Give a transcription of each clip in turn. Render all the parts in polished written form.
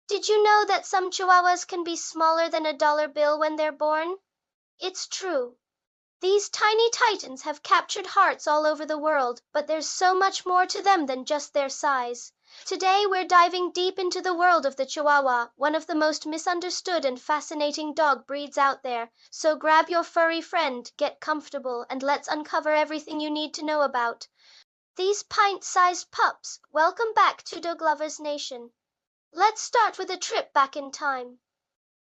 Did you know that some Chihuahuas can be smaller than a dollar bill when they're born? It's true. These tiny titans have captured hearts all over the world, but there's so much more to them than just their size. Today we're diving deep into the world of the Chihuahua, one of the most misunderstood and fascinating dog breeds out there. So grab your furry friend, get comfortable, and let's uncover everything you need to know about these pint-sized pups. Welcome back to DogLovers Nation. Let's start with a trip back in time.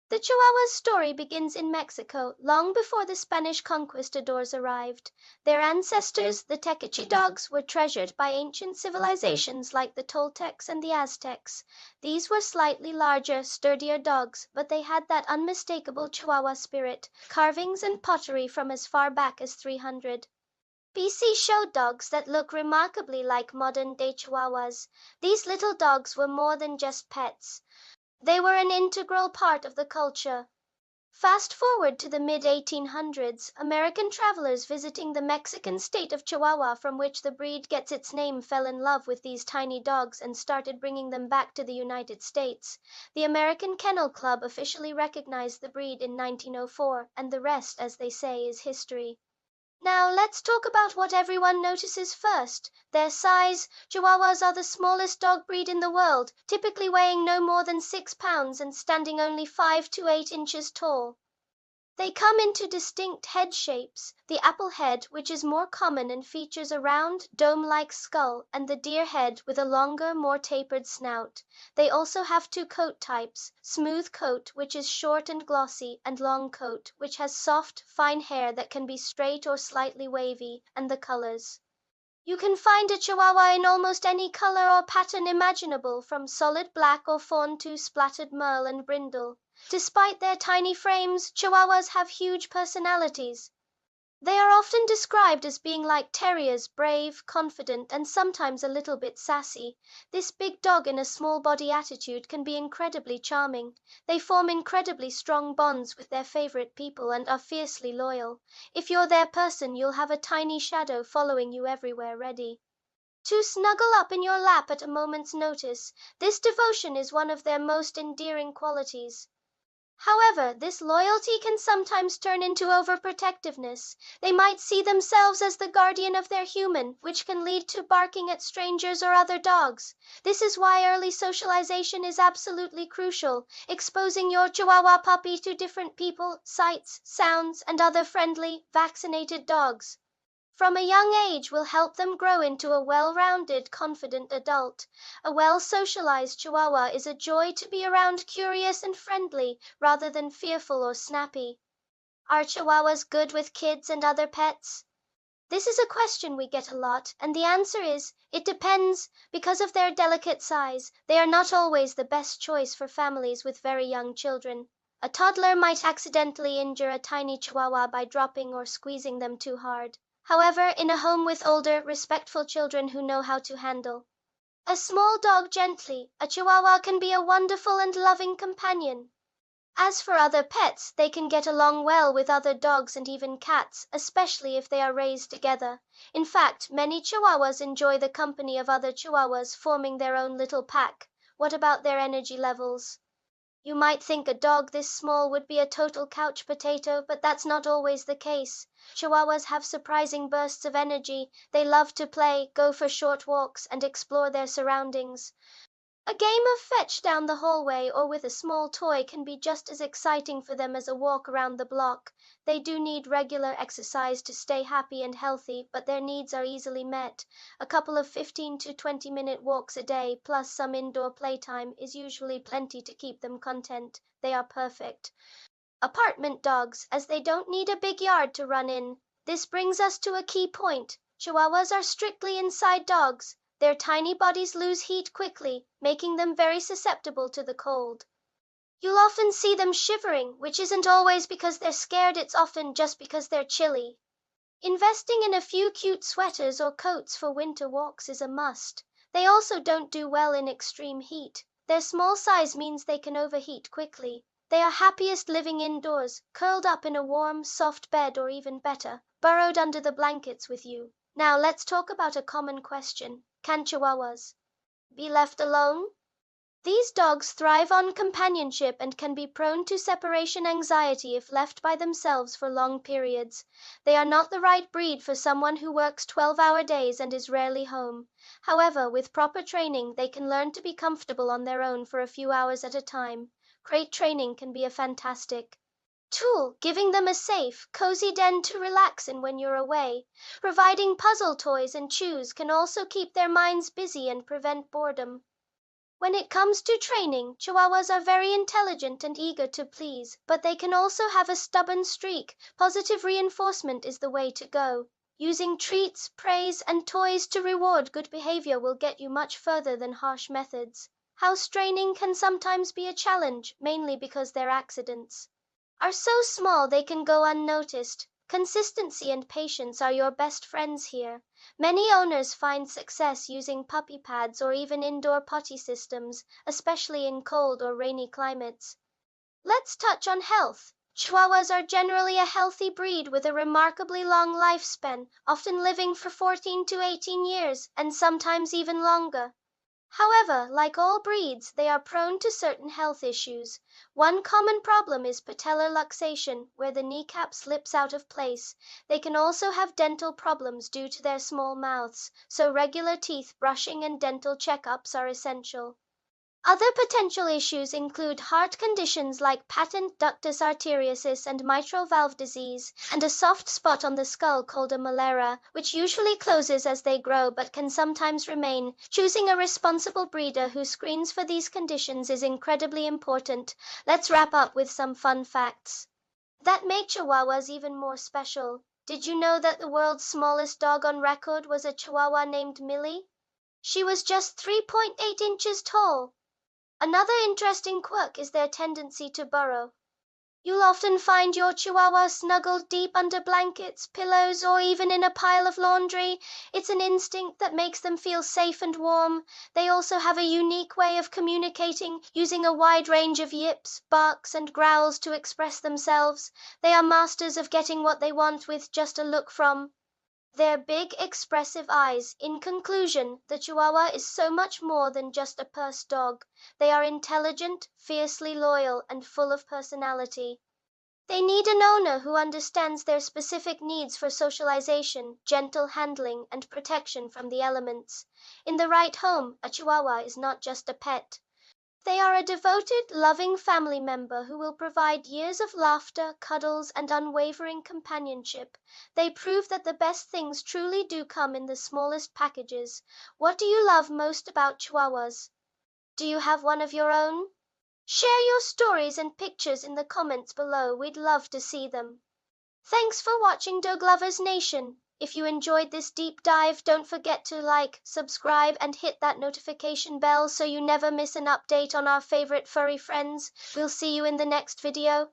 The Chihuahua's story begins in Mexico, long before the Spanish conquistadors arrived. Their ancestors, the Tecachi dogs, were treasured by ancient civilizations like the Toltecs and the Aztecs. These were slightly larger, sturdier dogs, but they had that unmistakable Chihuahua spirit, carvings and pottery from as far back as 300 BC showed dogs that look remarkably like modern-day Chihuahuas. These little dogs were more than just pets. They were an integral part of the culture. Fast forward to the mid-1800s, American travelers visiting the Mexican state of Chihuahua, from which the breed gets its name, fell in love with these tiny dogs and started bringing them back to the United States. The American Kennel Club officially recognized the breed in 1904, and the rest, as they say, is history. Now let's talk about what everyone notices first, their size. Chihuahuas are the smallest dog breed in the world, typically weighing no more than 6 pounds and standing only 5 to 8 inches tall. They come in two distinct head shapes, the apple head, which is more common and features a round, dome-like skull, and the deer head with a longer, more tapered snout. They also have two coat types, smooth coat, which is short and glossy, and long coat, which has soft, fine hair that can be straight or slightly wavy, and the colors. You can find a Chihuahua in almost any color or pattern imaginable, from solid black or fawn to splattered merle and brindle. Despite their tiny frames, Chihuahuas have huge personalities. They are often described as being like terriers, brave, confident, and sometimes a little bit sassy. This big dog in a small body attitude can be incredibly charming. They form incredibly strong bonds with their favorite people and are fiercely loyal. If you're their person, you'll have a tiny shadow following you everywhere, ready to snuggle up in your lap at a moment's notice. This devotion is one of their most endearing qualities. However, this loyalty can sometimes turn into overprotectiveness. They might see themselves as the guardian of their human, which can lead to barking at strangers or other dogs. This is why early socialization is absolutely crucial, exposing your Chihuahua puppy to different people, sights, sounds, and other friendly, vaccinated dogs from a young age will help them grow into a well-rounded, confident adult. A well-socialized Chihuahua is a joy to be around, curious and friendly, rather than fearful or snappy. Are Chihuahuas good with kids and other pets? This is a question we get a lot, and the answer is, it depends. Because of their delicate size, they are not always the best choice for families with very young children. A toddler might accidentally injure a tiny Chihuahua by dropping or squeezing them too hard. However, in a home with older, respectful children who know how to handle a small dog gently, a Chihuahua can be a wonderful and loving companion. As for other pets, they can get along well with other dogs and even cats, especially if they are raised together. In fact, many Chihuahuas enjoy the company of other Chihuahuas, forming their own little pack. What about their energy levels? You might think a dog this small would be a total couch potato, but that's not always the case. Chihuahuas have surprising bursts of energy. They love to play, go for short walks, and explore their surroundings. A game of fetch down the hallway or with a small toy can be just as exciting for them as a walk around the block. They do need regular exercise to stay happy and healthy, but their needs are easily met. A couple of 15 to 20-minute walks a day, plus some indoor playtime, is usually plenty to keep them content. They are perfect apartment dogs, as they don't need a big yard to run in. This brings us to a key point. Chihuahuas are strictly inside dogs. Their tiny bodies lose heat quickly, making them very susceptible to the cold. You'll often see them shivering, which isn't always because they're scared, it's often just because they're chilly. Investing in a few cute sweaters or coats for winter walks is a must. They also don't do well in extreme heat. Their small size means they can overheat quickly. They are happiest living indoors, curled up in a warm, soft bed, or even better, burrowed under the blankets with you. Now let's talk about a common question. Can Chihuahuas be left alone? These dogs thrive on companionship and can be prone to separation anxiety if left by themselves for long periods. They are not the right breed for someone who works 12-hour days and is rarely home. However, with proper training, they can learn to be comfortable on their own for a few hours at a time. Crate training can be a fantastic tool, giving them a safe, cozy den to relax in when you're away. Providing puzzle toys and chews can also keep their minds busy and prevent boredom. When it comes to training, Chihuahuas are very intelligent and eager to please, but they can also have a stubborn streak. Positive reinforcement is the way to go. Using treats, praise, and toys to reward good behavior will get you much further than harsh methods. House training can sometimes be a challenge, mainly because their accidents are so small they can go unnoticed. Consistency and patience are your best friends here. Many owners find success using puppy pads or even indoor potty systems, especially in cold or rainy climates. Let's touch on health. Chihuahuas are generally a healthy breed with a remarkably long lifespan, often living for 14 to 18 years, and sometimes even longer. However, like all breeds, they are prone to certain health issues. One common problem is patellar luxation, where the kneecap slips out of place. They can also have dental problems due to their small mouths, so regular teeth brushing and dental checkups are essential. Other potential issues include heart conditions like patent ductus arteriosus and mitral valve disease, and a soft spot on the skull called a malera, which usually closes as they grow but can sometimes remain. Choosing a responsible breeder who screens for these conditions is incredibly important. Let's wrap up with some fun facts that make Chihuahuas even more special. Did you know that the world's smallest dog on record was a Chihuahua named Millie? She was just 3.8 inches tall. Another interesting quirk is their tendency to burrow. You'll often find your Chihuahua snuggled deep under blankets, pillows, or even in a pile of laundry. It's an instinct that makes them feel safe and warm. They also have a unique way of communicating, using a wide range of yips, barks, and growls to express themselves. They are masters of getting what they want with just a look from their big, expressive eyes. In conclusion, the Chihuahua is so much more than just a purse dog. They are intelligent, fiercely loyal, and full of personality. They need an owner who understands their specific needs for socialization, gentle handling, and protection from the elements. In the right home, a Chihuahua is not just a pet. They are a devoted, loving family member who will provide years of laughter, cuddles, and unwavering companionship. They prove that the best things truly do come in the smallest packages. What do you love most about Chihuahuas? Do you have one of your own? Share your stories and pictures in the comments below. We'd love to see them. Thanks for watching DogLovers Nation. If you enjoyed this deep dive, don't forget to like, subscribe, and hit that notification bell so you never miss an update on our favorite furry friends. We'll see you in the next video.